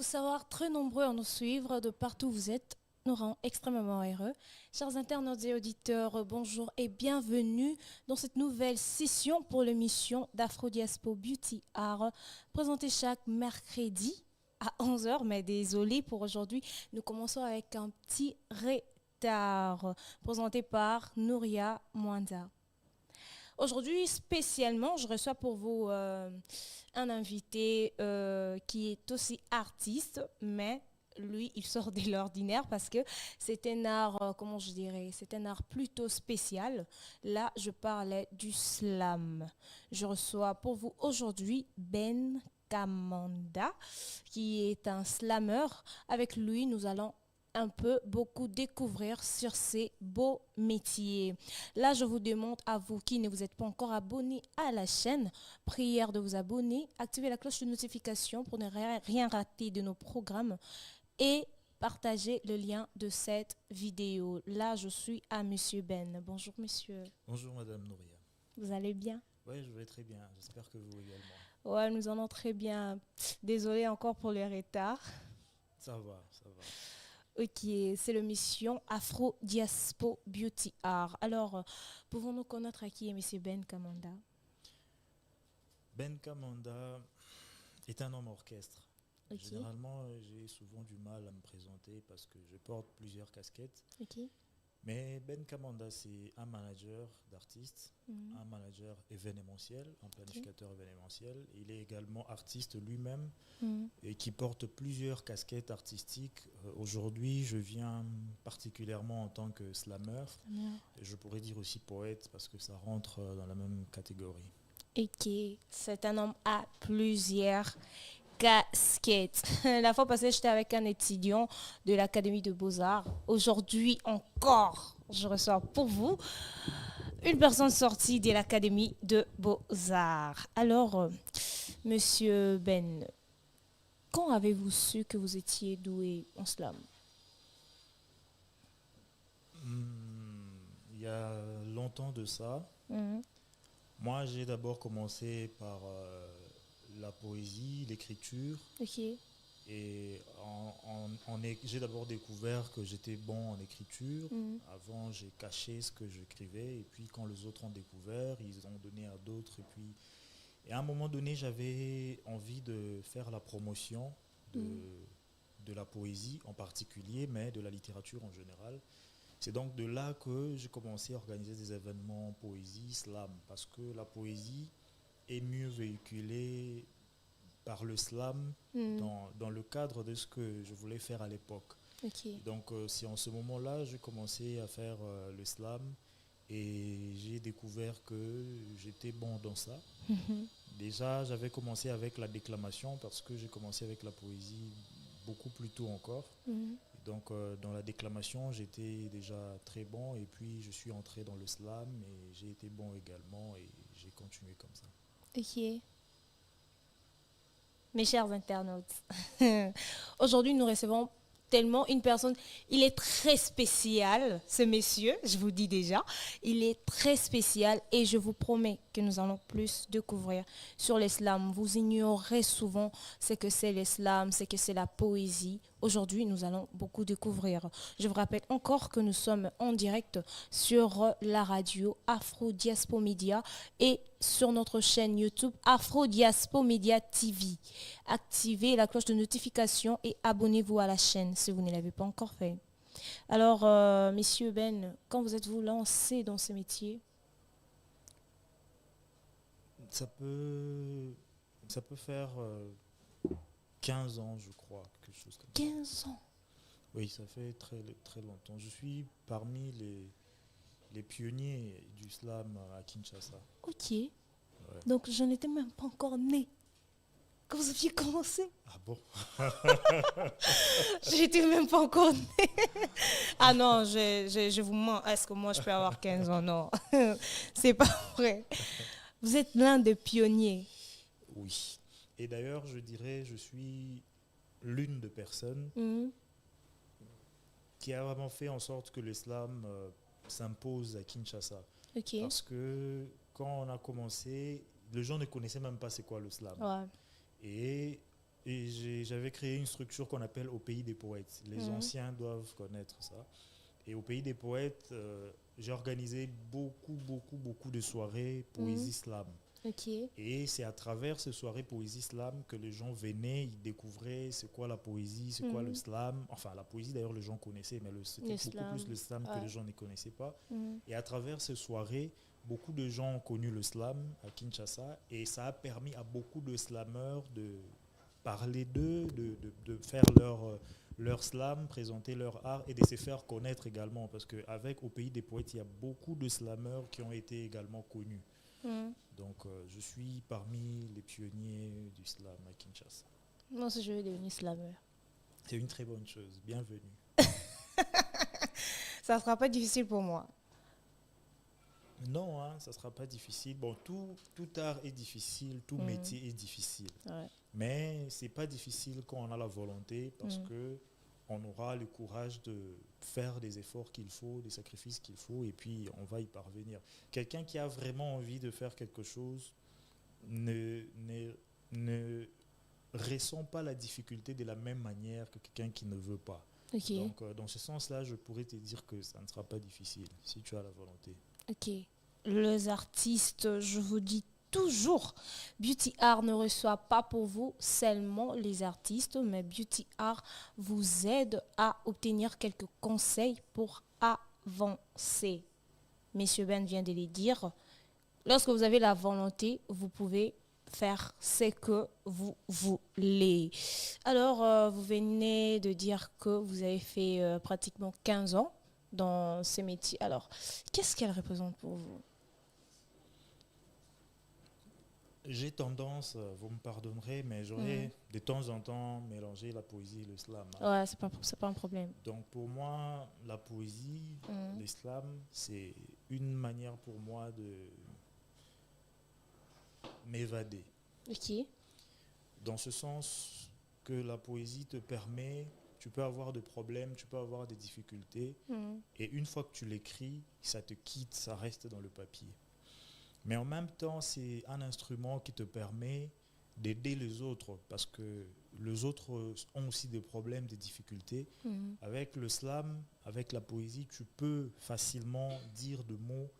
savoir très nombreux à nous suivre de partout où vous êtes nous rend extrêmement heureux. Chers internautes et auditeurs, bonjour et bienvenue dans cette nouvelle session pour l'émission d'Afro-Diaspo Beauty Art, présentée chaque mercredi à 11 heures. Mais désolé pour aujourd'hui, nous commençons avec un petit retard, présenté par Nouria Mwanda. Aujourd'hui, spécialement, je reçois pour vous un invité qui est aussi artiste, mais lui, il sort de l'ordinaire parce que c'est un art, comment je dirais, c'est un art plutôt spécial. Là, je parlais du slam. Je reçois pour vous aujourd'hui Ben Kamanda, qui est un slammer. Avec lui, nous allons un peu beaucoup découvrir sur ces beaux métiers. Là, je vous demande à vous qui ne vous êtes pas encore abonnés à la chaîne, prière de vous abonner, activer la cloche de notification pour ne rien rater de nos programmes et partager le lien de cette vidéo. Là, je suis à Monsieur Ben. Bonjour, monsieur. Bonjour, Madame Nouria. Vous allez bien? Oui, je vais très bien. J'espère que vous également. Ouais, nous allons très bien. Désolée encore pour le retard. Ça va, ça va. Ok, c'est l'émission Afro Diaspo Beauty Art. Alors, pouvons-nous connaître qui est Monsieur Ben Kamanda? Ben Kamanda est un homme orchestre. Ok. Généralement, j'ai souvent du mal à me présenter parce que je porte plusieurs casquettes. Ok. Mais Ben Kamanda, c'est un manager d'artistes, Mhm. un manager événementiel, un planificateur événementiel. Il est également artiste lui-même Mhm. et qui porte plusieurs casquettes artistiques. Aujourd'hui, je viens particulièrement en tant que slammer. Et je pourrais dire aussi poète parce que ça rentre dans la même catégorie. Ok, c'est un homme à plusieurs casquettes. La fois passée, j'étais avec un étudiant de l'Académie de Beaux-Arts. Aujourd'hui encore, je reçois pour vous une personne sortie de l'Académie de Beaux-Arts. Alors, monsieur Ben, quand avez-vous su que vous étiez doué en slam? Il y a longtemps de ça. Mhm. Moi, j'ai d'abord commencé par la poésie, l'écriture. Ok. Et j'ai d'abord découvert que j'étais bon en écriture. Mhm. Avant, j'ai caché ce que j'écrivais. Et puis, quand les autres ont découvert, ils ont donné à d'autres. Et à un moment donné, j'avais envie de faire la promotion Mhm. de la poésie en particulier, mais de la littérature en général. C'est donc de là que j'ai commencé à organiser des événements poésie, slam, parce que la poésie est mieux véhiculée par le slam Mhm. dans le cadre de ce que je voulais faire à l'époque. Ok. Et donc c'est en ce moment-là j'ai commencé à faire le slam et j'ai découvert que j'étais bon dans ça. Mhm. Déjà j'avais commencé avec la déclamation parce que j'ai commencé avec la poésie beaucoup plus tôt encore. Mhm. Donc dans la déclamation, j'étais déjà très bon et puis je suis entré dans le slam et j'ai été bon également et j'ai continué comme ça. Ok. Mes chers internautes, aujourd'hui nous recevons tellement une personne, il est très spécial, ce monsieur, je vous dis déjà, il est très spécial et je vous promets que nous allons plus découvrir sur l'islam. Vous ignorez souvent ce que c'est l'islam, ce que c'est la poésie. Aujourd'hui, nous allons beaucoup découvrir. Je vous rappelle encore que nous sommes en direct sur la radio Afro Diaspo Media et sur notre chaîne YouTube Afro Diaspo Media TV. Activez la cloche de notification et abonnez-vous à la chaîne si vous ne l'avez pas encore fait. Alors, Monsieur Ben, quand vous êtes-vous lancé dans ce métier? Ça peut, ça peut faire 15 ans, je crois, quelque chose comme ça. 15 ans. Oui, ça fait très, très longtemps. Je suis parmi les pionniers du slam à Kinshasa. Ok. Ouais. Donc, je n'étais même pas encore née quand vous aviez commencé. Ah bon? J'étais même pas encore née. Ah non, je vous mens. Est-ce que moi, je peux avoir 15 ans? Non. C'est pas vrai. Vous êtes l'un des pionniers. Oui. Et d'ailleurs, je dirais, je suis l'une des personnes Mhm. qui a vraiment fait en sorte que l'islam s'impose à Kinshasa. Ok. Parce que quand on a commencé, les gens ne connaissaient même pas c'est quoi le slam. Ouais. Et Et j'avais créé une structure qu'on appelle Au Pays des Poètes. Les anciens doivent connaître ça. Et au Pays des Poètes, j'ai organisé beaucoup de soirées poésie slam. Ok. Et c'est à travers ces soirées poésie slam que les gens venaient, ils découvraient c'est quoi la poésie, c'est quoi le slam. Enfin, la poésie d'ailleurs, les gens connaissaient, mais c'était beaucoup Slam. plus le slam que les gens ne connaissaient pas. Mhm. Et à travers ces soirées, beaucoup de gens ont connu le slam à Kinshasa et ça a permis à beaucoup de slameurs de parler d'eux, de faire leur slam, présenter leur art et de se faire connaître également. Parce qu'avec Au Pays des Poètes, il y a beaucoup de slameurs qui ont été également connus. Donc, je suis parmi les pionniers du slam à Kinshasa. Moi aussi, je vais devenir slammer. C'est une très bonne chose. Bienvenue. Ça ne sera pas difficile pour moi. Non, ça ne sera pas difficile. Bon, tout art est difficile, tout métier est difficile. Ouais. Mais ce n'est pas difficile quand on a la volonté parce que on aura le courage de faire des efforts qu'il faut, des sacrifices qu'il faut, et puis on va y parvenir. Quelqu'un qui a vraiment envie de faire quelque chose ne ressent pas la difficulté de la même manière que quelqu'un qui ne veut pas. Ok. Donc, dans ce sens-là, je pourrais te dire que ça ne sera pas difficile si tu as la volonté. Ok. Les artistes, je vous dis toujours, Beauty Art ne reçoit pas pour vous seulement les artistes, mais Beauty Art vous aide à obtenir quelques conseils pour avancer. Monsieur Ben vient de les dire. Lorsque vous avez la volonté, vous pouvez faire ce que vous voulez. Alors, vous venez de dire que vous avez fait pratiquement 15 ans dans ce métier. Alors, qu'est-ce qu'elle représente pour vous? J'ai tendance, vous me pardonnerez, mais j'aurais de temps en temps mélangé la poésie et le slam. Ouais, c'est pas un problème. Donc pour moi, la poésie, l'islam, c'est une manière pour moi de m'évader. Ok. Dans ce sens que la poésie te permet, tu peux avoir des problèmes, tu peux avoir des difficultés, et une fois que tu l'écris, ça te quitte, ça reste dans le papier. Mais en même temps, c'est un instrument qui te permet d'aider les autres parce que les autres ont aussi des problèmes, des difficultés. Avec le slam, avec la poésie, tu peux facilement dire des mots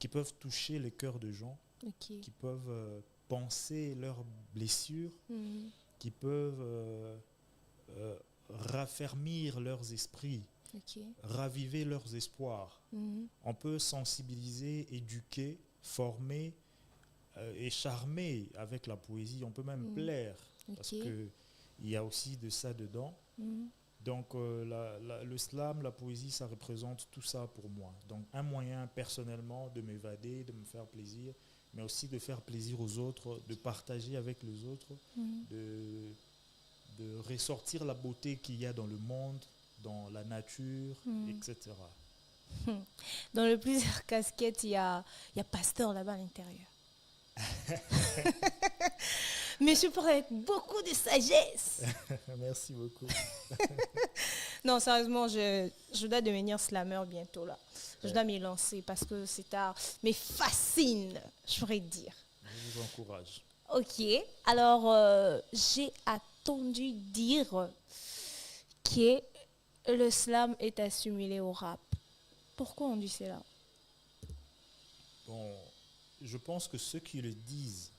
qui peuvent toucher les cœurs de gens, qui peuvent penser leurs blessures, qui peuvent raffermir leurs esprits, raviver leurs espoirs. On peut sensibiliser, éduquer, former et charmer avec la poésie. On peut même plaire parce qu'il y a aussi de ça dedans. Donc le slam, la poésie, ça représente tout ça pour moi. Donc un moyen personnellement de m'évader, de me faire plaisir, mais aussi de faire plaisir aux autres, de partager avec les autres, de ressortir la beauté qu'il y a dans le monde, dans la nature, etc. Dans le plusieurs casquettes, il y a pasteur là-bas à l'intérieur. Monsieur parle avec beaucoup de sagesse. Merci beaucoup. Non, sérieusement, je dois devenir slammer bientôt là. Je dois m'y lancer parce que cet art me fascine, je pourrais dire. Je vous encourage. Ok, alors j'ai attendu dire que le slam est assimilé au rap. Pourquoi on dit cela? Bon, je pense que ceux qui le disent,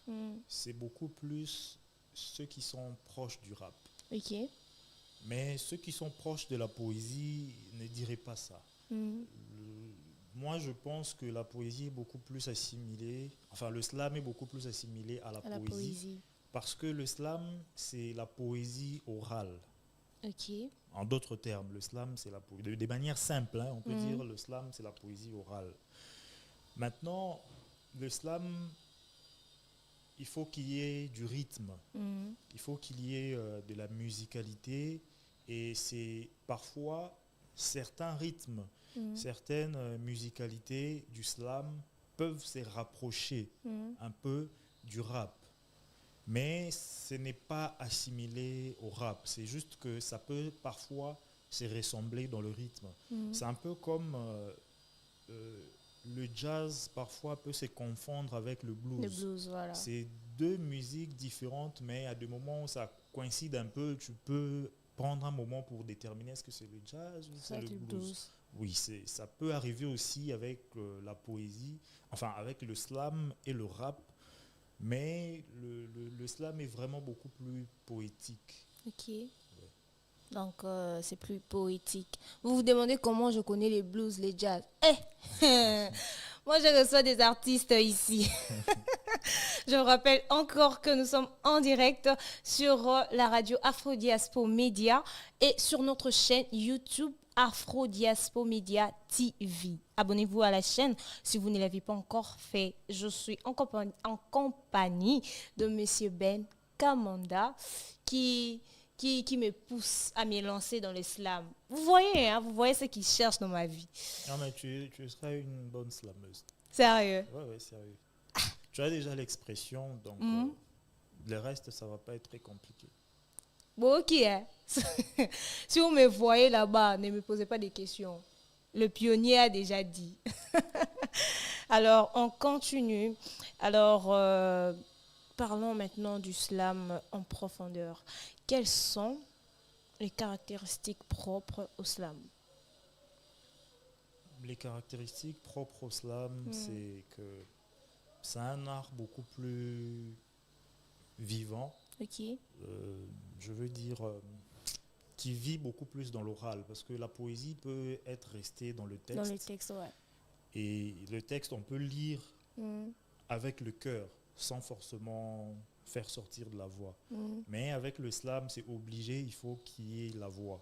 c'est beaucoup plus ceux qui sont proches du rap. Ok. Mais ceux qui sont proches de la poésie ne diraient pas ça. Moi, je pense que la poésie est beaucoup plus assimilée, enfin le slam est beaucoup plus assimilé à la poésie. Parce que le slam, c'est la poésie orale. Ok. En d'autres termes, le slam, c'est la poésie. De manière simple, on peut dire le slam, c'est la poésie orale. Maintenant, le slam, il faut qu'il y ait du rythme. Il faut qu'il y ait de la musicalité. Et c'est parfois certains rythmes, certaines musicalités du slam peuvent se rapprocher un peu du rap. Mais ce n'est pas assimilé au rap. C'est juste que ça peut parfois se ressembler dans le rythme. C'est un peu comme le jazz parfois peut se confondre avec le blues. Le blues, voilà. C'est deux musiques différentes, mais à des moments où ça coïncide un peu, tu peux prendre un moment pour déterminer est-ce que c'est le jazz ou c'est le blues. Oui, ça peut arriver aussi avec la poésie, enfin avec le slam et le rap, mais le slam est vraiment beaucoup plus poétique. Ok. Donc, c'est plus poétique. Vous vous demandez comment je connais les blues, les jazz. Moi, je reçois des artistes ici. Je vous rappelle encore que nous sommes en direct sur la radio Afro-Diaspo Média et sur notre chaîne YouTube Afro-Diaspo Média TV. Abonnez-vous à la chaîne si vous ne l'avez pas encore fait. Je suis en compagnie de Monsieur Ben Kamanda qui me pousse à me lancer dans l'islam. Vous voyez ce qu'il cherche dans ma vie. Non, mais tu serais une bonne slameuse. Sérieux? Ouais, sérieux. Tu as déjà l'expression, donc le reste, ça va pas être très compliqué. Bon, ok. Si vous me voyez là-bas, ne me posez pas des questions. Le pionnier a déjà dit. Alors, on continue. Alors, parlons maintenant du slam en profondeur. Quelles sont les caractéristiques propres au slam? Les caractéristiques propres au slam, c'est que c'est un art beaucoup plus vivant. Ok. Je veux dire, qui vit beaucoup plus dans l'oral, parce que la poésie peut être restée dans le texte. Dans le texte, ouais. Et le texte, on peut lire avec le cœur, sans forcément faire sortir de la voix. Mais avec le slam, c'est obligé, il faut qu'il y ait la voix.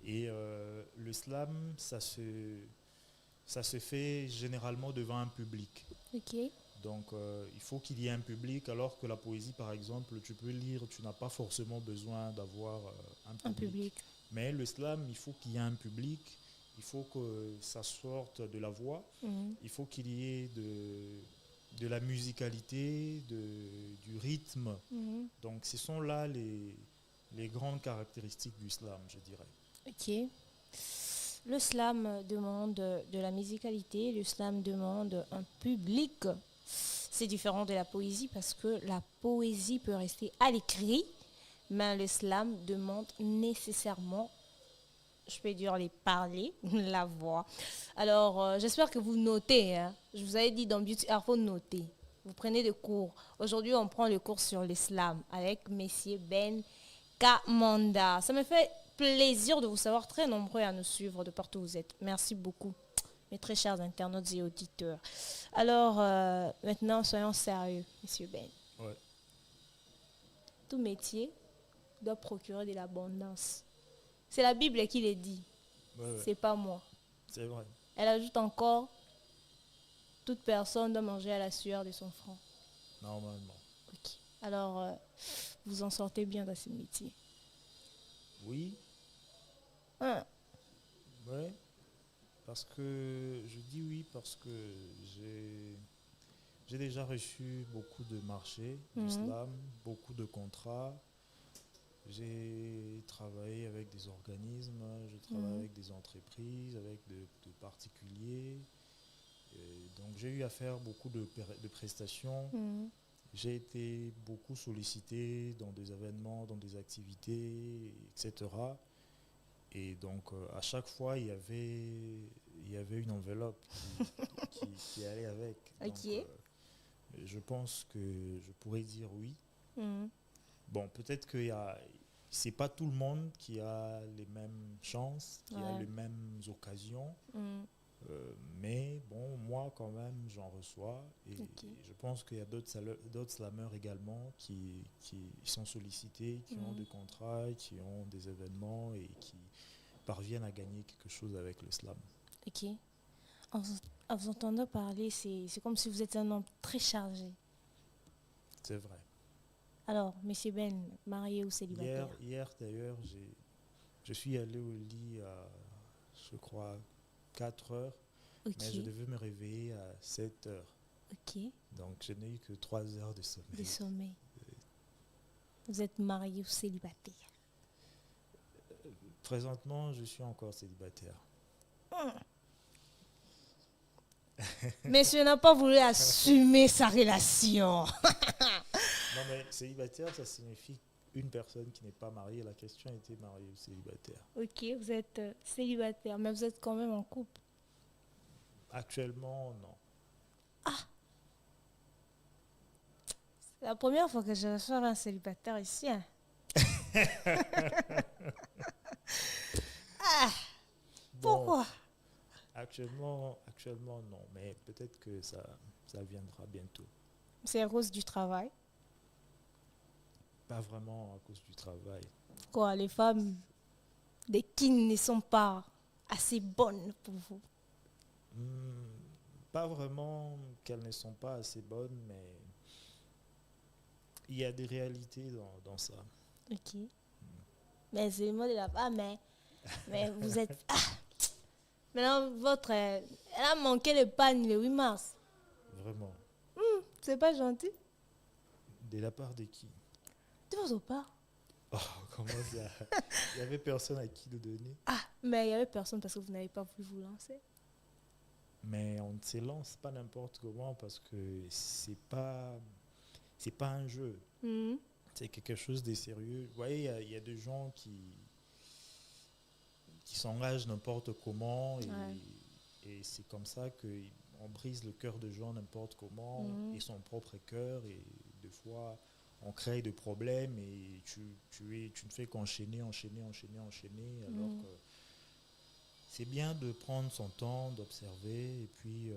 Et le slam, ça se fait généralement devant un public. Ok. Donc, il faut qu'il y ait un public, alors que la poésie, par exemple, tu peux lire, tu n'as pas forcément besoin d'avoir un public. Mais le slam, il faut qu'il y ait un public, il faut que ça sorte de la voix, il faut qu'il y ait de la musicalité, du rythme. Donc, ce sont là les grandes caractéristiques du slam, je dirais. Ok. Le slam demande de la musicalité, le slam demande un public. C'est différent de la poésie parce que la poésie peut rester à l'écrit, mais le slam demande nécessairement, je peux dire les parler, la voix. Alors, j'espère que vous notez. Je vous avais dit dans Beauty Art, il faut noter. Vous prenez des cours. Aujourd'hui, on prend le cours sur le slam avec Monsieur Ben Kamanda. Ça me fait plaisir de vous savoir, très nombreux à nous suivre de partout où vous êtes. Merci beaucoup, mes très chers internautes et auditeurs. Alors, maintenant, soyons sérieux, Monsieur Ben. Ouais. Tout métier doit procurer de l'abondance. C'est la Bible qui le dit. Ouais. C'est pas moi. C'est vrai. Elle ajoute encore, toute personne doit manger à la sueur de son front. Normalement. Ok. Alors, vous en sortez bien dans ce métier. Oui. Ouais. Parce que je dis oui parce que j'ai déjà reçu beaucoup de marchés du slam, beaucoup de contrats. J'ai travaillé avec des organismes, je travaille avec des entreprises, avec de particuliers. Et donc j'ai eu à faire beaucoup de prestations. J'ai été beaucoup sollicité dans des événements, dans des activités, etc. Et donc, à chaque fois, il y avait une enveloppe qui allait avec. Ok. Donc, je pense que je pourrais dire oui. Bon, peut-être que c'est pas tout le monde qui a les mêmes chances, qui a les mêmes occasions. Mais bon, moi, quand même, j'en reçois. Et je pense qu'il y a d'autres slameurs également qui sont sollicités, qui ont des contrats, qui ont des événements et qui parviennent à gagner quelque chose avec le slam. Ok. En vous entendant parler, c'est comme si vous étiez un homme très chargé. C'est vrai. Alors, Monsieur Ben, marié ou célibataire? Hier d'ailleurs, je suis allé au lit à, je crois, 4 heures, mais je devais me réveiller à 7 heures. Ok. Donc, je n'ai eu que 3 heures de sommeil. Vous êtes marié ou célibataire? Présentement, je suis encore célibataire. Monsieur n'a pas voulu assumer sa relation. Non, mais célibataire, ça signifie une personne qui n'est pas mariée. La question était mariée ou célibataire. Ok, vous êtes célibataire, mais vous êtes quand même en couple. Actuellement, non. C'est la première fois que je reçois un célibataire ici. Hein. Ah, Bon, pourquoi? actuellement non, mais peut-être que ça viendra bientôt. C'est à cause du travail. Pas vraiment à cause du travail. Quoi, les femmes des qui ne sont pas assez bonnes pour vous. Hmm, pas vraiment qu'elles ne sont pas assez bonnes, mais il y a des réalités dans ça. Ok. Mais c'est le mot de la femme, mais vous êtes... Ah, maintenant, votre... elle a manqué le pan le 8 mars. Vraiment. C'est pas gentil. De la part de qui? De votre part. Oh, comment ça? Il n'y avait personne à qui le donner. Ah, mais il n'y avait personne parce que vous n'avez pas voulu vous lancer. Mais on ne se lance pas n'importe comment parce que c'est pas un jeu. Mhm. C'est quelque chose de sérieux. Vous voyez, il y a des gens qui s'engagent n'importe comment Ouais. et c'est comme ça qu'on brise le cœur de gens n'importe comment et son propre cœur et des fois on crée des problèmes et tu ne fais qu'enchaîner, alors que c'est bien de prendre son temps, d'observer et puis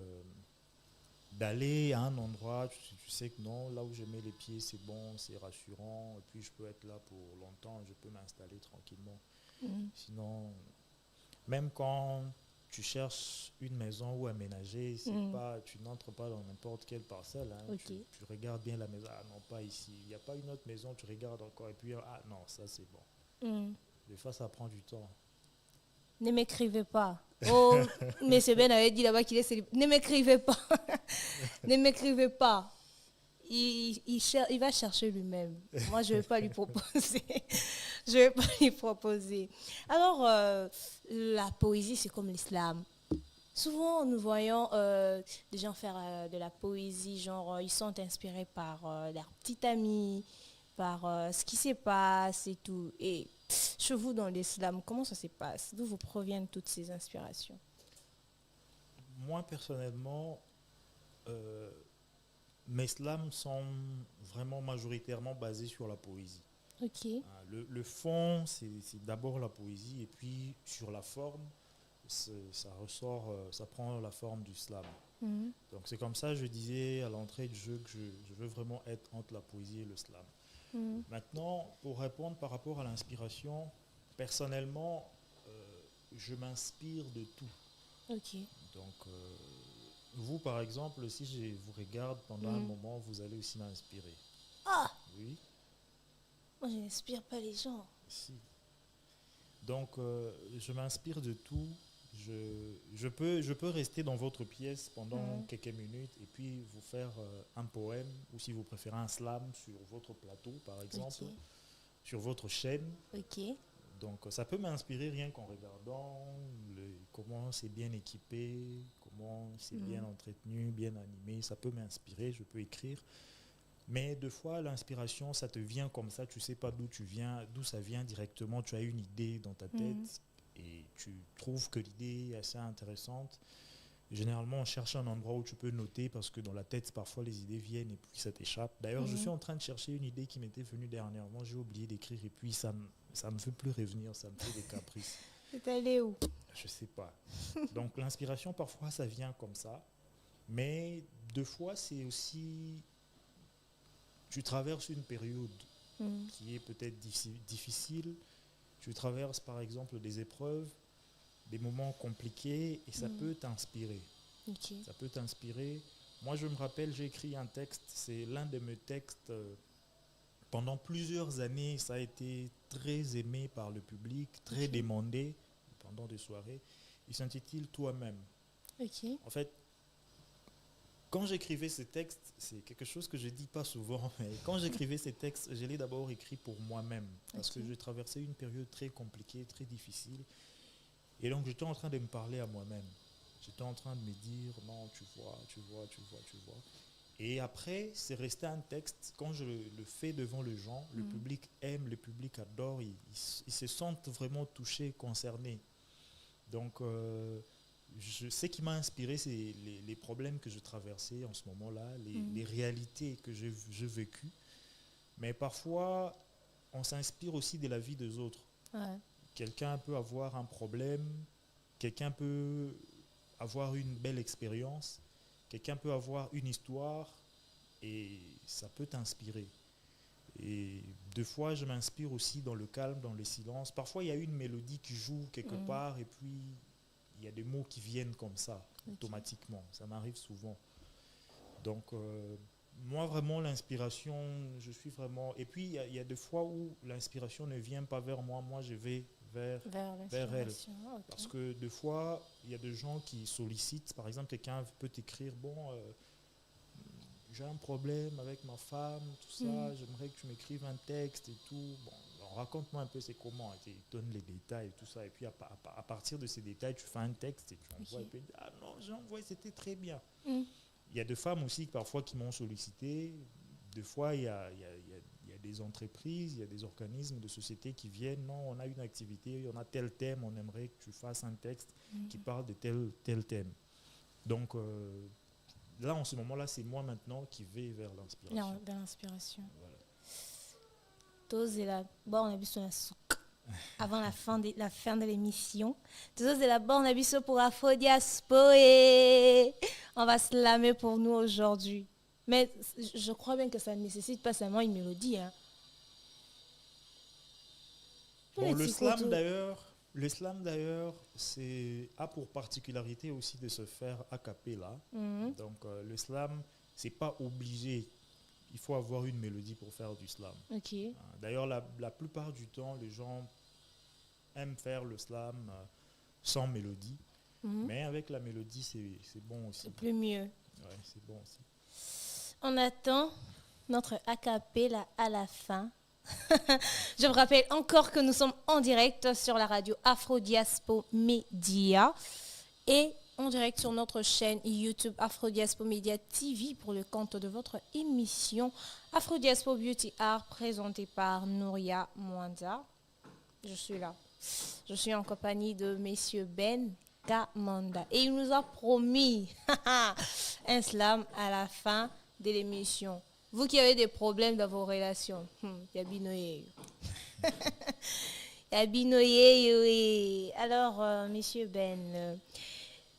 d'aller à un endroit, tu sais que non, là où je mets les pieds c'est bon, c'est rassurant et puis je peux être là pour longtemps, je peux m'installer tranquillement. Sinon, même quand tu cherches une maison où aménager, tu n'entres pas dans n'importe quelle parcelle. Hein. Ok. Tu regardes bien la maison. Ah non, pas ici. Il n'y a pas une autre maison, tu regardes encore. Et puis, ah non, ça c'est bon. Des fois, ça prend du temps. Ne m'écrivez pas. Oh, monsieur Ben avait dit là-bas qu'il est célibataire. Ne m'écrivez pas. Ne m'écrivez pas. Il va chercher lui-même. Moi, je ne vais pas lui proposer. Je vais pas lui proposer. Alors, la poésie, c'est comme l'islam. Souvent, nous voyons des gens faire de la poésie, genre, ils sont inspirés par leur petite amie, par ce qui se passe et tout. Et chez vous, dans l'islam, comment ça se passe? D'où vous proviennent toutes ces inspirations? Moi, personnellement, mes slams sont vraiment majoritairement basés sur la poésie. Ok. Le fond, c'est d'abord la poésie, et puis sur la forme, ça ressort, ça prend la forme du slam. Donc c'est comme ça, je disais à l'entrée du jeu que je veux vraiment être entre la poésie et le slam. Maintenant, pour répondre par rapport à l'inspiration, personnellement, je m'inspire de tout. Ok. Donc, vous, par exemple, si je vous regarde pendant un moment, vous allez aussi m'inspirer. Ah, Oui, moi, je n'inspire pas les gens. si. Donc, je m'inspire de tout. Je peux rester dans votre pièce pendant quelques minutes et puis vous faire un poème ou si vous préférez un slam sur votre plateau, par exemple, sur votre chaîne. Ok. Donc, ça peut m'inspirer rien qu'en regardant comment c'est bien équipé, comment c'est bien entretenu, bien animé. Ça peut m'inspirer, je peux écrire. Mais deux fois, l'inspiration, ça te vient comme ça, tu ne sais pas d'où tu viens, d'où ça vient directement. Tu as une idée dans ta tête et tu trouves que l'idée est assez intéressante. Généralement, on cherche un endroit où tu peux noter parce que dans la tête, parfois, les idées viennent et puis ça t'échappe. D'ailleurs, je suis en train de chercher une idée qui m'était venue dernièrement. J'ai oublié d'écrire et puis ça me fait plus revenir, ça me fait des caprices. C'est allé où? Je sais pas. Donc, l'inspiration, parfois, ça vient comme ça. Mais deux fois, c'est aussi... Tu traverses une période qui est peut-être difficile. Tu traverses, par exemple, des épreuves, des moments compliqués et ça peut t'inspirer. Ok. Ça peut t'inspirer. Moi, je me rappelle, j'ai écrit un texte, c'est l'un de mes textes. Pendant plusieurs années, ça a été très aimé par le public, très demandé pendant des soirées. Il s'intitule Toi-même. Ok. En fait, quand j'écrivais ces textes, c'est quelque chose que je ne dis pas souvent, mais quand j'écrivais ces textes, je l'ai d'abord écrit pour moi-même, parce que je traversais une période très compliquée, très difficile. Et donc, j'étais en train de me parler à moi-même. J'étais en train de me dire, non, tu vois. Et après, c'est resté un texte. Quand je le fais devant les gens, le public aime, le public adore. Ils se sentent vraiment touchés, concernés. Donc, ce qui m'a inspiré, c'est les problèmes que je traversais en ce moment-là, les réalités que j'ai vécues. Mais parfois, on s'inspire aussi de la vie des autres. Ouais. Quelqu'un peut avoir un problème, quelqu'un peut avoir une belle expérience, quelqu'un peut avoir une histoire et ça peut t'inspirer. Et deux fois, je m'inspire aussi dans le calme, dans le silence. Parfois, il y a une mélodie qui joue quelque part et puis il y a des mots qui viennent comme ça, automatiquement. Ça m'arrive souvent. Donc, moi, vraiment, l'inspiration, je suis vraiment... Et puis, il y a des fois où l'inspiration ne vient pas vers moi. Moi, je vais vers elle. Okay. Parce que des fois, il y a des gens qui sollicitent. Par exemple, quelqu'un peut t'écrire, bon, j'ai un problème avec ma femme, tout ça, j'aimerais que tu m'écrives un texte et tout. Bon, alors raconte-moi un peu c'est comment. Et tu donnes les détails et tout ça. Et puis, à partir de ces détails, tu fais un texte et tu envoies. Et puis, ah non, j'ai envoyé, c'était très bien. Il y a des femmes aussi parfois qui m'ont sollicité. Des fois, il y a des entreprises, il y a des organismes de société qui viennent. Non, on a une activité, on a tel thème, on aimerait que tu fasses un texte qui parle de tel thème. Donc, là, en ce moment-là, c'est moi maintenant qui vais vers l'inspiration. Vers l'inspiration. Voilà. Tous la bonne habitude avant la fin de l'émission. Tous la bonne habitude pour Afro-Diaspora. On va slammer pour nous aujourd'hui. Mais je crois bien que ça ne nécessite pas seulement une mélodie. Hein. Bon, le slam d'ailleurs, a pour particularité aussi de se faire a cappella. Donc le slam, c'est pas obligé. Il faut avoir une mélodie pour faire du slam. Okay. D'ailleurs, la plupart du temps, les gens aiment faire le slam sans mélodie. Mais avec la mélodie, c'est bon aussi. C'est plus mieux. Ouais, c'est bon aussi. On attend notre a cappella à la fin. Je vous rappelle encore que nous sommes en direct sur la radio Afro-Diaspora Media et en direct sur notre chaîne YouTube Afro-Diaspora Media TV pour le compte de votre émission Afro-Diaspora Beauty Art présentée par Nouria Mwanda. Je suis là. Je suis en compagnie de messieurs Ben Kamanda et il nous a promis un slam à la fin de l'émission. Vous qui avez des problèmes dans vos relations, Yabinoye. Yabinoye. Alors, monsieur Ben,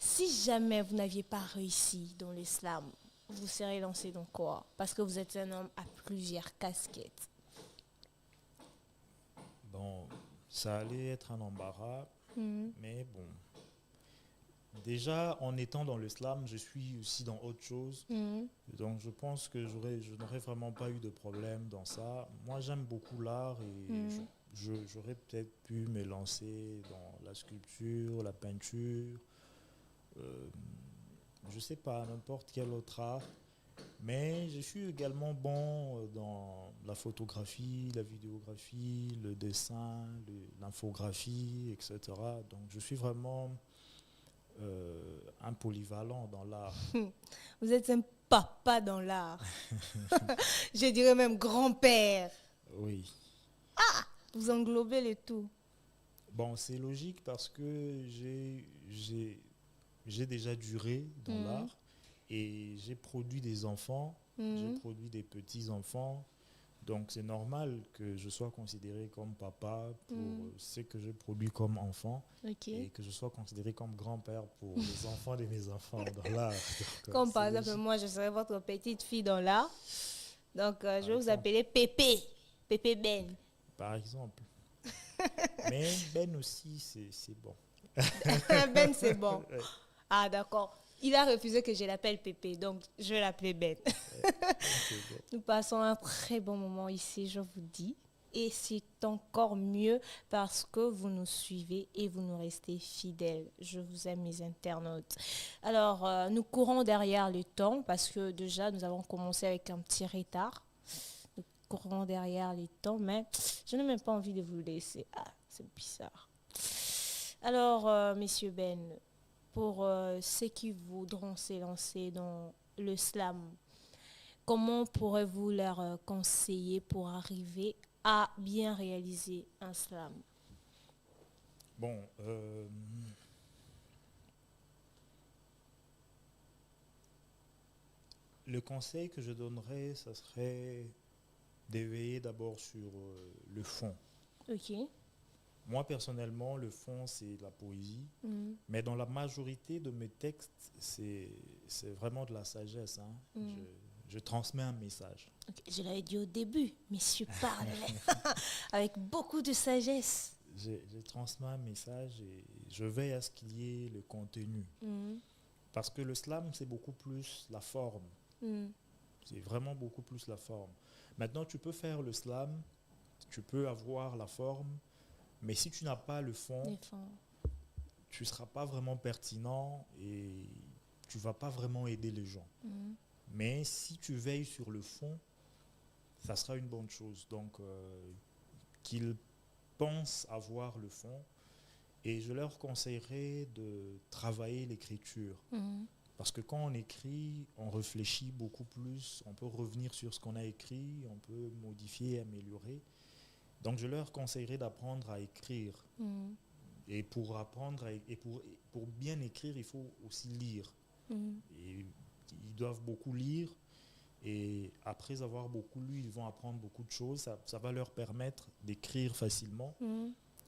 si jamais vous n'aviez pas réussi dans l'islam, vous serez lancé dans quoi? Parce que vous êtes un homme à plusieurs casquettes. Bon, ça allait être un embarras, mais bon. Déjà, en étant dans l'islam, je suis aussi dans autre chose. Donc, je pense que je n'aurais vraiment pas eu de problème dans ça. Moi, j'aime beaucoup l'art et j'aurais peut-être pu me lancer dans la sculpture, la peinture, je ne sais pas, n'importe quel autre art. Mais je suis également bon dans la photographie, la vidéographie, le dessin, l'infographie, etc. Donc, je suis vraiment... un polyvalent dans l'art. Vous êtes un papa dans l'art. Je dirais même grand-père. Oui. Ah, vous englobez le tout. Bon, c'est logique parce que j'ai déjà duré dans l'art et j'ai produit des enfants, j'ai produit des petits-enfants. Donc, c'est normal que je sois considéré comme papa pour ce que je produis comme enfant et que je sois considéré comme grand-père pour les enfants de mes enfants dans l'art. Donc, comme par exemple, moi, je serai votre petite fille dans l'art. Donc, je vais vous appeler Pépé. Pépé Ben. Par exemple. Mais Ben aussi, c'est bon. Ben, c'est bon. Ah, d'accord. Il a refusé que je l'appelle Pépé, donc je vais l'appeler Ben. Nous passons un très bon moment ici, je vous dis. Et c'est encore mieux parce que vous nous suivez et vous nous restez fidèles. Je vous aime, mes internautes. Alors, nous courons derrière le temps parce que déjà, nous avons commencé avec un petit retard. Nous courons derrière le temps, mais je n'ai même pas envie de vous laisser. Ah, c'est bizarre. Alors, messieurs Ben, pour ceux qui voudront s'élancer dans le slam, comment pourrez-vous leur conseiller pour arriver à bien réaliser un slam? Bon, le conseil que je donnerais, ça serait d'éveiller d'abord sur le fond. Ok. Moi, personnellement, le fond, c'est la poésie. Mm. Mais dans la majorité de mes textes, c'est vraiment de la sagesse, hein. Je transmets un message. Ok, je l'avais dit au début, messieurs parlent avec beaucoup de sagesse. Je transmets un message et je veille à ce qu'il y ait le contenu. Mm. Parce que le slam, c'est beaucoup plus la forme. Mm. C'est vraiment beaucoup plus la forme. Maintenant, tu peux faire le slam, tu peux avoir la forme, mais si tu n'as pas le fond, tu ne seras pas vraiment pertinent et tu ne vas pas vraiment aider les gens. Mm. Mais si tu veilles sur le fond, ça sera une bonne chose. Donc, qu'ils pensent avoir le fond. Et je leur conseillerais de travailler l'écriture. Mm. Parce que quand on écrit, on réfléchit beaucoup plus. On peut revenir sur ce qu'on a écrit, on peut modifier, améliorer. Donc, je leur conseillerais d'apprendre à écrire. Mm. Et pour apprendre pour bien écrire, il faut aussi lire. Mm. Et ils doivent beaucoup lire. Et après avoir beaucoup lu, ils vont apprendre beaucoup de choses. Ça va leur permettre d'écrire facilement. Mm.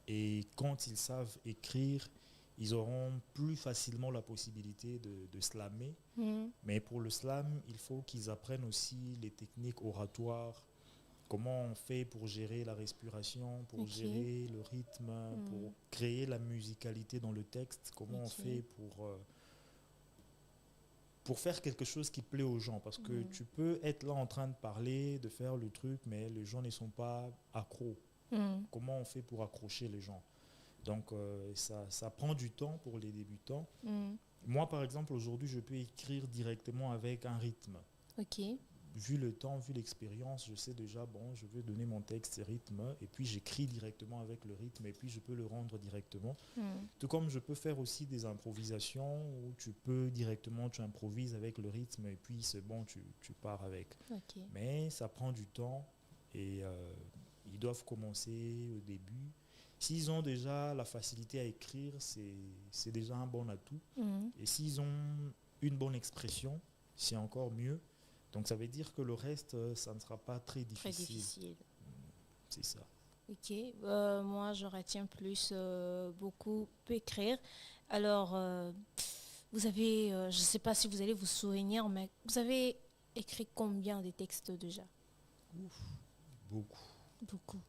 Et quand ils savent écrire, ils auront plus facilement la possibilité de slammer. Mm. Mais pour le slam, il faut qu'ils apprennent aussi les techniques oratoires. Comment on fait pour gérer la respiration, pour gérer le rythme, pour créer la musicalité dans le texte. Comment on fait pour faire quelque chose qui plaît aux gens. Parce que tu peux être là en train de parler, de faire le truc, mais les gens ne sont pas accros. Comment on fait pour accrocher les gens? Donc, ça prend du temps pour les débutants. Moi, par exemple, aujourd'hui, je peux écrire directement avec un rythme. Ok. Vu le temps, vu l'expérience, je sais déjà, bon, je vais donner mon texte rythme, et puis j'écris directement avec le rythme, et puis je peux le rendre directement. Tout comme je peux faire aussi des improvisations, où tu peux directement, tu improvises avec le rythme, et puis c'est bon, tu pars avec. Okay. Mais ça prend du temps, et ils doivent commencer au début. S'ils ont déjà la facilité à écrire, c'est déjà un bon atout. Et s'ils ont une bonne expression, c'est encore mieux. Donc ça veut dire que le reste, ça ne sera pas très difficile. Très difficile. C'est ça. Ok. Moi, je retiens plus beaucoup écrire. Alors, vous avez, je ne sais pas si vous allez vous souvenir, mais vous avez écrit combien de textes déjà? Ouf, beaucoup. Beaucoup.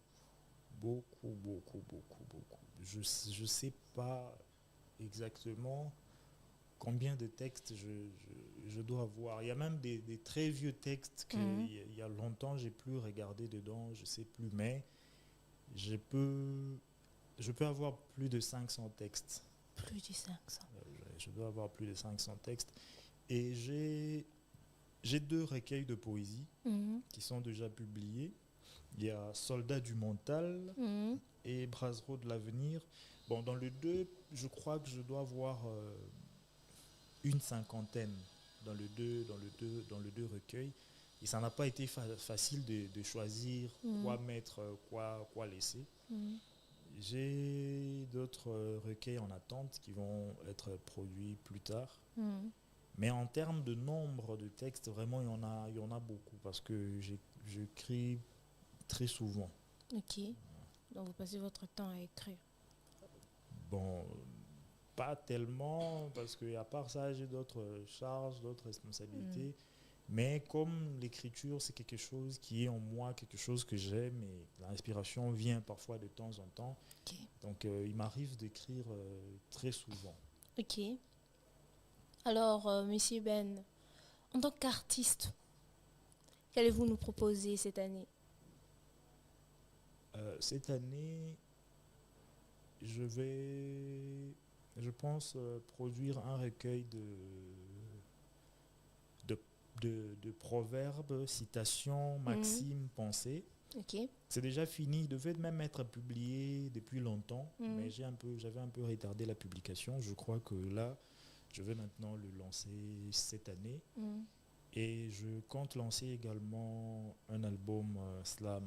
Beaucoup. Je ne sais pas exactement combien de textes je dois avoir. Il y a même des très vieux textes qu'il y a longtemps, j'ai plus regardé dedans, je ne sais plus, mais je peux avoir plus de 500 textes. Plus de 500. Je dois avoir plus de 500 textes. Et j'ai 2 recueils de poésie qui sont déjà publiés. Il y a Soldats du mental et Brassereau de l'avenir. Bon, dans le 2, je crois que je dois avoir une cinquantaine dans le deux recueils. Et ça n'a pas été facile de choisir quoi mettre, quoi laisser. J'ai d'autres recueils en attente qui vont être produits plus tard. Mais en termes de nombre de textes, vraiment, il y en a beaucoup parce que j'écris très souvent. Ok. Donc vous passez votre temps à écrire. Bon, pas tellement, parce qu'à part ça, j'ai d'autres charges, d'autres responsabilités. Mais comme l'écriture, c'est quelque chose qui est en moi, quelque chose que j'aime, et l'inspiration vient parfois de temps en temps. Okay. Donc, il m'arrive d'écrire très souvent. Ok. Alors, Monsieur Ben, en tant qu'artiste, qu'allez-vous nous proposer cette année? Cette année, je pense, produire un recueil de proverbes, citations, maximes, pensées. Okay. C'est déjà fini, il devait même être publié depuis longtemps, mais j'avais un peu retardé la publication. Je crois que là, je vais maintenant le lancer cette année. Et je compte lancer également un album slam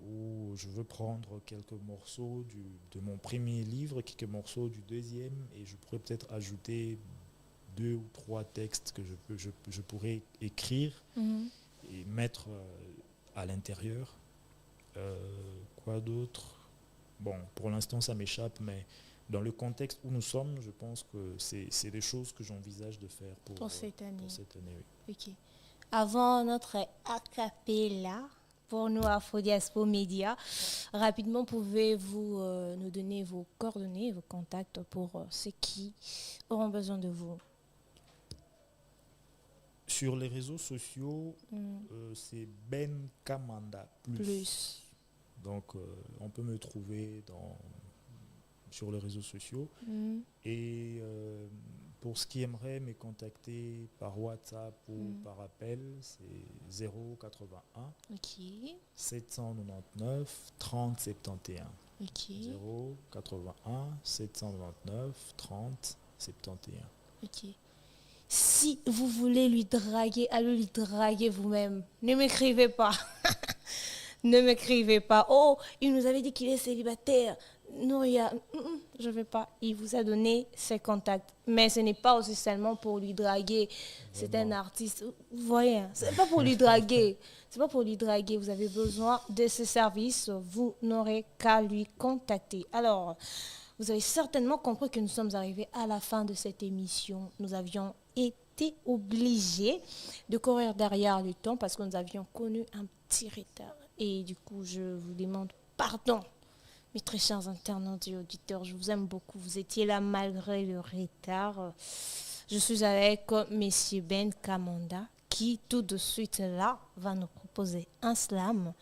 où je veux prendre quelques morceaux de mon premier livre, quelques morceaux du deuxième, et je pourrais peut-être ajouter 2 ou 3 textes que je pourrais écrire Mhm. et mettre à l'intérieur. Euh, quoi d'autre? Bon, pour l'instant, ça m'échappe, mais dans le contexte où nous sommes, je pense que c'est des choses que j'envisage de faire Pour cette année. pour cette année, oui. Ok. Avant notre acapella, pour nous, Afrodiaspo Média, rapidement, pouvez-vous nous donner vos coordonnées, vos contacts pour ceux qui auront besoin de vous? Sur les réseaux sociaux, Mhm. c'est Ben Kamanda Plus. Donc, on peut me trouver sur les réseaux sociaux. Mhm. Et pour ce qui aimerait me contacter par WhatsApp ou par appel, c'est 081 Ok. 799 30 71. Ok. 081 799 30 71. Ok. Si vous voulez lui draguer, allez lui draguer vous-même. Ne m'écrivez pas. Ne m'écrivez pas. Oh, il nous avait dit qu'il est célibataire. Non, je ne vais pas. Il vous a donné ses contacts. Mais ce n'est pas aussi seulement pour lui draguer. C'est un Vraiment. artiste. Vous voyez, hein, c'est pas pour lui draguer. C'est pas pour lui draguer. Vous avez besoin de ses services. Vous n'aurez qu'à lui contacter. Alors, vous avez certainement compris que nous sommes arrivés à la fin de cette émission. Nous avions été obligés de courir derrière le temps parce que nous avions connu un petit retard. Et du coup, je vous demande pardon, mes très chers internautes et auditeurs. Je vous aime beaucoup. Vous étiez là malgré le retard. Je suis avec Monsieur Ben Kamanda qui, tout de suite là, va nous proposer un slam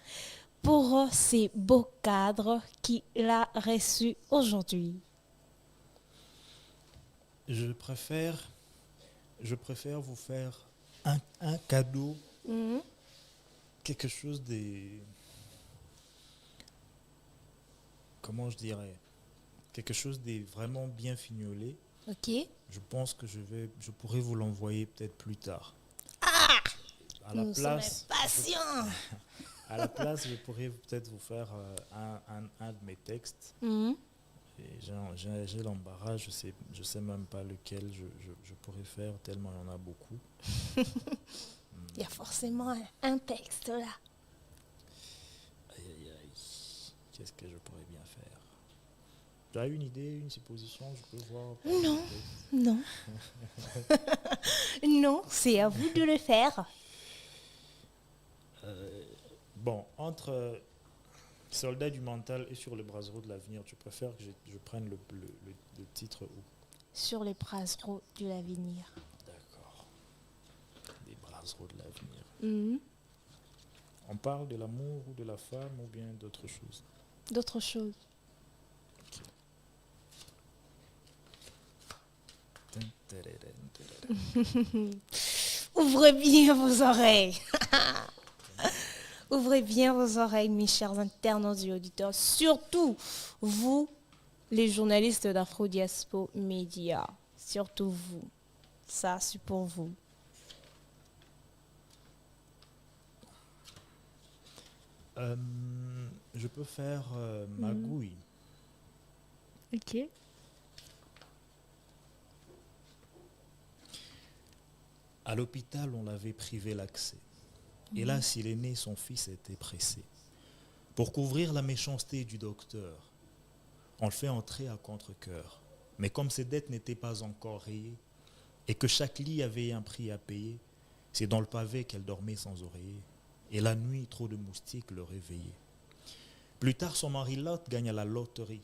pour ces beaux cadres qu'il a reçus aujourd'hui. Je préfère vous faire un cadeau, Mhm. quelque chose de, comment je dirais, quelque chose de vraiment bien fignolé. Ok. Je pense que je pourrais vous l'envoyer peut-être plus tard. À la Nous place, sommes impatients. à la place, je pourrais peut-être vous faire un de mes textes. Mhm. Et j'ai l'embarras, je sais même pas lequel je pourrais faire, tellement il y en a beaucoup. Il y a forcément un texte là. Aïe, aïe, aïe. Qu'est-ce que je pourrais bien faire? Tu as une idée, une supposition? Je peux voir. Non. Non. Non, c'est à vous de le faire. Bon, entre Soldat du mental et Sur le brasero de l'avenir, tu préfères que je prenne le titre où? Sur les brasseros de l'avenir. D'accord. Des brasseros de l'avenir. Mhm. On parle de l'amour ou de la femme ou bien d'autre chose? D'autres choses. Ouvrez bien vos oreilles. Ouvrez bien vos oreilles, mes chers internautes et auditeurs. Surtout, vous, les journalistes d'Afrodiaspo Média. Surtout vous. Ça, c'est pour vous. Je peux faire Magouille. Ok. À l'hôpital, on l'avait privé l'accès. Hélas, il est né, son fils était pressé. Pour couvrir la méchanceté du docteur, on le fait entrer à contre-cœur. Mais comme ses dettes n'étaient pas encore rayées, et que chaque lit avait un prix à payer, c'est dans le pavé qu'elle dormait sans oreiller. Et la nuit, trop de moustiques le réveillaient. Plus tard, son mari Lot gagne à la loterie.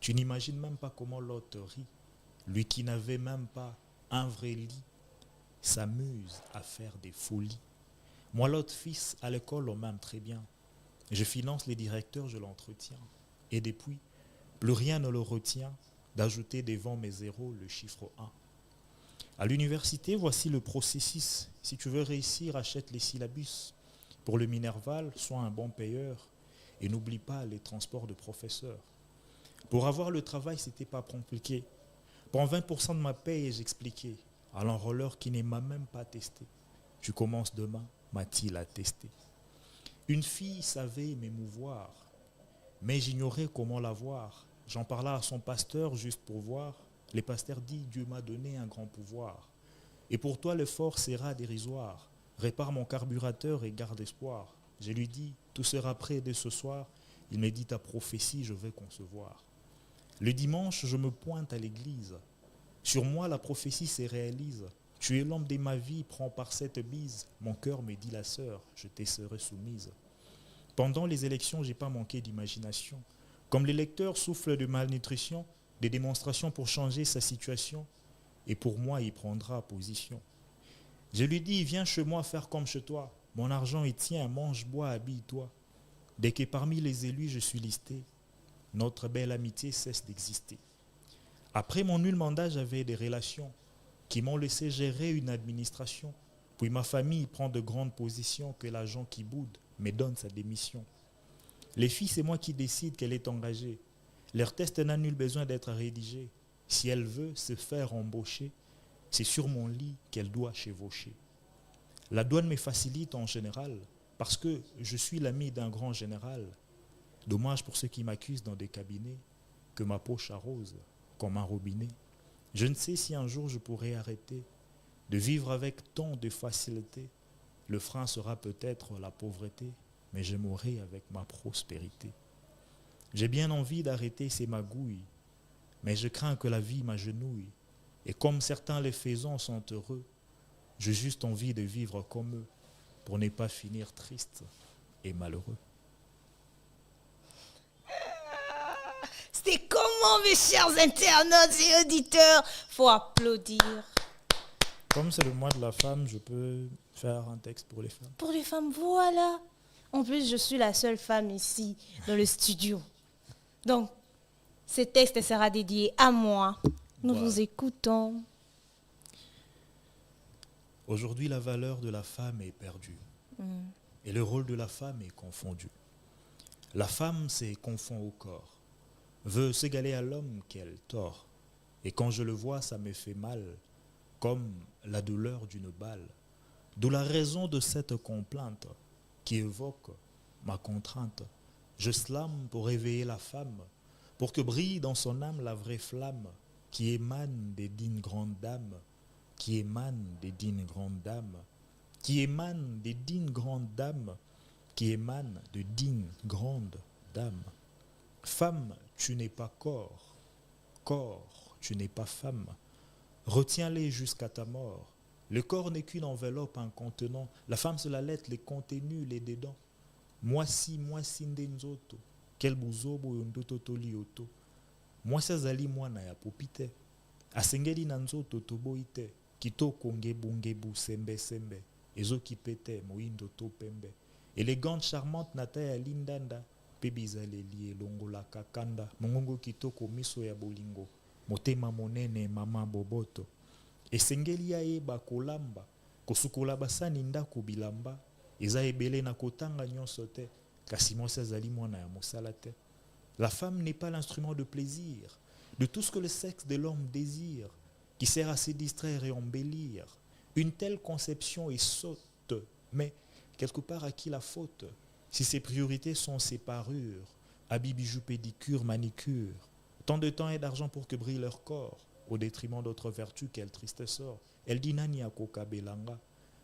Tu n'imagines même pas comment Lot rit. Lui qui n'avait même pas un vrai lit, s'amuse à faire des folies. Moi, l'autre fils, à l'école, on m'aime très bien. Je finance les directeurs, je l'entretiens. Et depuis, plus rien ne le retient d'ajouter devant mes zéros le chiffre 1. À l'université, voici le processus. Si tu veux réussir, achète les syllabus. Pour le Minerval, sois un bon payeur et n'oublie pas les transports de professeurs. Pour avoir le travail, c'était pas compliqué. Prends 20% de ma paye et j'expliquais à l'enrôleur qui ne m'a même pas testé. Tu commences demain, m'a-t-il attesté. Une fille savait m'émouvoir, mais j'ignorais comment la voir. J'en parla à son pasteur juste pour voir. Le pasteur dit, Dieu m'a donné un grand pouvoir. Et pour toi l'effort sera dérisoire. Répare mon carburateur et garde espoir. Je lui dis, tout sera prêt dès ce soir. Il me dit, ta prophétie, je vais concevoir. Le dimanche, je me pointe à l'église. Sur moi, la prophétie se réalise. Tu es l'homme de ma vie, prends par cette bise. Mon cœur me dit la sœur, je te serai soumise. Pendant les élections, je n'ai pas manqué d'imagination. Comme l'électeur souffle de malnutrition, des démonstrations pour changer sa situation. Et pour moi, il prendra position. Je lui dis, viens chez moi faire comme chez toi. Mon argent est tien, mange, bois, habille-toi. Dès que parmi les élus, je suis listé, notre belle amitié cesse d'exister. Après mon nul mandat, j'avais des relations qui m'ont laissé gérer une administration. Puis ma famille prend de grandes positions que l'agent qui boude me donne sa démission. Les filles, c'est moi qui décide qu'elle est engagée. Leur test n'a nul besoin d'être rédigé. Si elle veut se faire embaucher, c'est sur mon lit qu'elle doit chevaucher. La douane me facilite en général parce que je suis l'ami d'un grand général. Dommage pour ceux qui m'accusent dans des cabinets que ma poche arrose comme un robinet. Je ne sais si un jour je pourrai arrêter de vivre avec tant de facilité. Le frein sera peut-être la pauvreté, mais je mourrai avec ma prospérité. J'ai bien envie d'arrêter ces magouilles, mais je crains que la vie m'agenouille. Et comme certains les faisant sont heureux, j'ai juste envie de vivre comme eux pour ne pas finir triste et malheureux. C'est comment, mes chers internautes et auditeurs? Faut applaudir. Comme c'est le mois de la femme, je peux faire un texte pour les femmes. Pour les femmes, voilà. En plus, je suis la seule femme ici dans le studio. Donc, ce texte sera dédié à moi. Nous vous écoutons. Aujourd'hui, la valeur de la femme est perdue. Et le rôle de la femme est confondu. La femme se confond au corps, veut s'égaler à l'homme qu'elle tord. Et quand je le vois, ça me fait mal, comme la douleur d'une balle. D'où la raison de cette complainte qui évoque ma contrainte. Je slame pour réveiller la femme, pour que brille dans son âme la vraie flamme qui émane des dignes grandes dames, qui émane des dignes grandes dames, qui émane des dignes grandes dames, qui émane de dignes grandes dames. Femme, tu n'es pas corps, corps, tu n'es pas femme. Retiens-les jusqu'à ta mort. Le corps n'est qu'une enveloppe, un contenant. La femme, c'est la lettre, les contenus, les dedans. Moi si ndenzoto, quel buzobo yondoto tolioto. Moi zali mwana ya popite. Asengeli nanzoto toboite, kitoko ngebu sembe sembe. Ezo kipete moindo to pembe. Élégante, charmante, nata ya lindanda. Pebizaleli elongola kakanda. Mongongo kitoko miso ya bolingo. Motema monene mama boboto. Esengeli ya eba kolamba. Kosukola basani ndako bilamba. Eza ebele na kotanga nyonso te. Kasi mwasi azali mwana ya mosala te. La femme n'est pas l'instrument de plaisir, de tout ce que le sexe de l'homme désire, qui sert à se distraire et embellir. Une telle conception est sotte, mais quelque part à qui la faute? Si ses priorités sont ses parures, habits, bijoux, pédicure, manicure, tant de temps et d'argent pour que brille leur corps, au détriment d'autres vertus, quelle triste sort. Elle dit nani akoka belanga,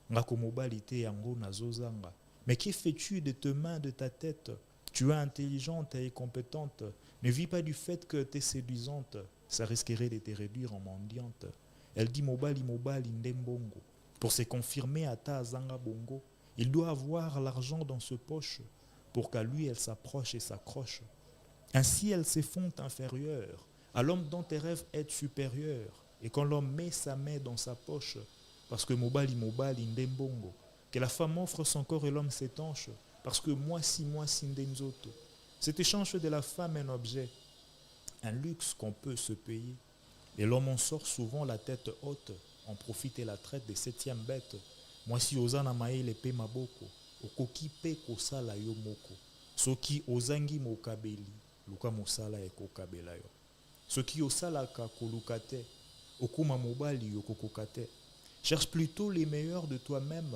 ngako mobalite yango nazozanga. Mais que fais-tu de tes mains, de ta tête? Tu es intelligente et compétente. Ne vis pas du fait que tu es séduisante. Ça risquerait de te réduire en mendiante. Elle dit mobali ndembongo. Pour se confirmer à ta zanga bongo, il doit avoir l'argent dans ce poche pour qu'à lui elle s'approche et s'accroche. Ainsi elle se fond inférieure à l'homme dont tes rêves être supérieur. Et quand l'homme met sa main dans sa poche, parce que mobali ndembongo, que la femme offre son corps et l'homme s'étanche, parce que moi si ndenzoto. Cet échange de la femme est un objet, un luxe qu'on peut se payer. Et l'homme en sort souvent la tête haute, en profite et la traite des septièmes bêtes. Moi si osana maele pe maboko, okoki pe kosala yo moko. Soki ozangi mokabeli, luka mosala ekokabela yo. Soki osalaka kolukate, okuma mobali yokokokate. Cherche plutôt les meilleurs de toi-même,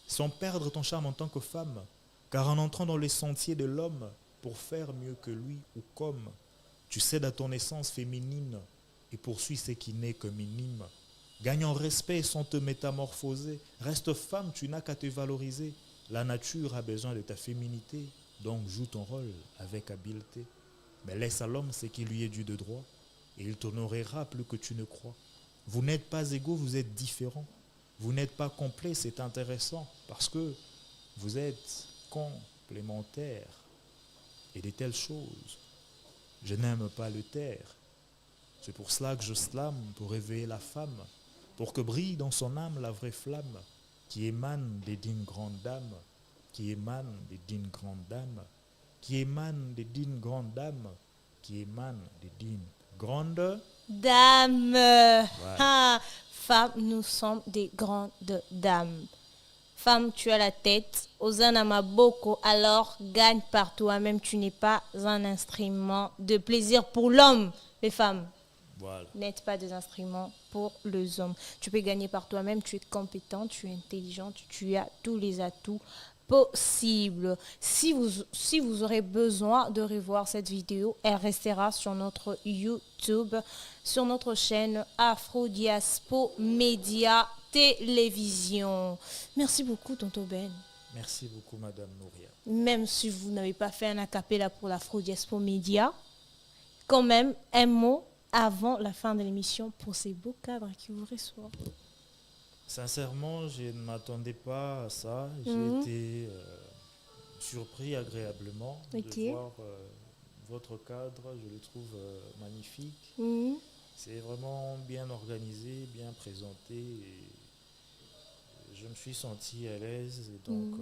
sans perdre ton charme en tant que femme, car en entrant dans les sentiers de l'homme, pour faire mieux que lui ou comme, tu cèdes à ton essence féminine et poursuis ce qui n'est que minime. Gagne en respect sans te métamorphoser. Reste femme, tu n'as qu'à te valoriser. La nature a besoin de ta féminité, donc joue ton rôle avec habileté. Mais laisse à l'homme ce qui lui est dû de droit, et il t'honorera plus que tu ne crois. Vous n'êtes pas égaux, vous êtes différents. Vous n'êtes pas complet, c'est intéressant, parce que vous êtes complémentaires. Et de telles choses, je n'aime pas le taire. C'est pour cela que je slame, pour réveiller la femme, pour que brille dans son âme la vraie flamme, qui émane des dignes grandes dames, qui émane des dignes grandes dames, qui émane des dignes grandes dames, qui émane des dignes grandes Dames. Voilà. Ah, femmes, nous sommes des grandes dames. Femme, tu as la tête, Ozana Maboko, alors gagne par toi-même. Tu n'es pas un instrument de plaisir pour l'homme. Les femmes, Voilà. n'êtes pas des instruments pour les hommes. Tu peux gagner par toi-même, tu es compétente, tu es intelligente, tu as tous les atouts possibles. Si vous aurez besoin de revoir cette vidéo, elle restera sur notre YouTube, sur notre chaîne Afro-Diaspo Média Télévision. Merci beaucoup, Tonton Ben. Merci beaucoup, Madame Nouria. Même si vous n'avez pas fait un acapella pour l'Afro-Diaspo Média, quand même, un mot avant la fin de l'émission pour ces beaux cadres qui vous reçoivent. Sincèrement, je ne m'attendais pas à ça. J'ai été surpris agréablement Ok. de voir votre cadre. Je le trouve magnifique. Mhm. C'est vraiment bien organisé, bien présenté. Et je me suis senti à l'aise. Et donc,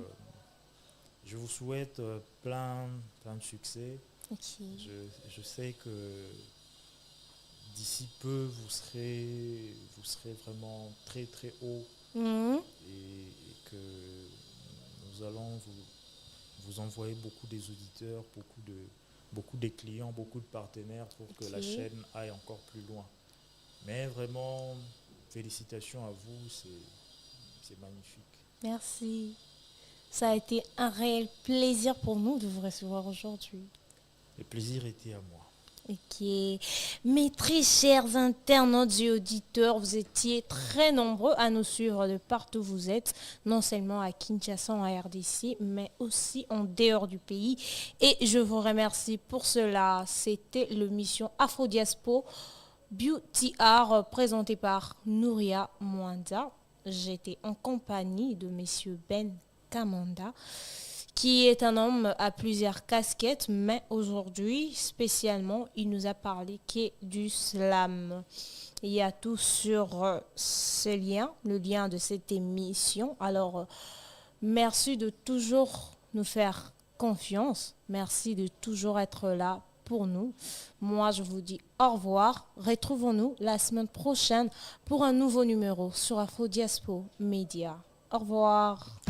je vous souhaite plein de succès. Ok. Je sais que d'ici peu, vous serez vraiment très très haut Mhm. et que nous allons vous envoyer beaucoup des auditeurs, beaucoup des clients, beaucoup de partenaires pour que la chaîne aille encore plus loin. Mais vraiment, félicitations à vous, c'est magnifique. Merci. Ça a été un réel plaisir pour nous de vous recevoir aujourd'hui. Le plaisir était à moi. Ok. Mes très chers internautes et auditeurs, vous étiez très nombreux à nous suivre de partout où vous êtes, non seulement à Kinshasa, en RDC, mais aussi en dehors du pays. Et je vous remercie pour cela. C'était l'émission Afro-Diaspo Beauty Art présentée par Nouria Mwanda. J'étais en compagnie de messieurs Ben Kamanda, qui est un homme à plusieurs casquettes, mais aujourd'hui, spécialement, il nous a parlé du slam. Il y a tout sur ce lien, le lien de cette émission. Alors, merci de toujours nous faire confiance. Merci de toujours être là pour nous. Moi, je vous dis au revoir. Retrouvons-nous la semaine prochaine pour un nouveau numéro sur Afro-Diaspo Média. Au revoir.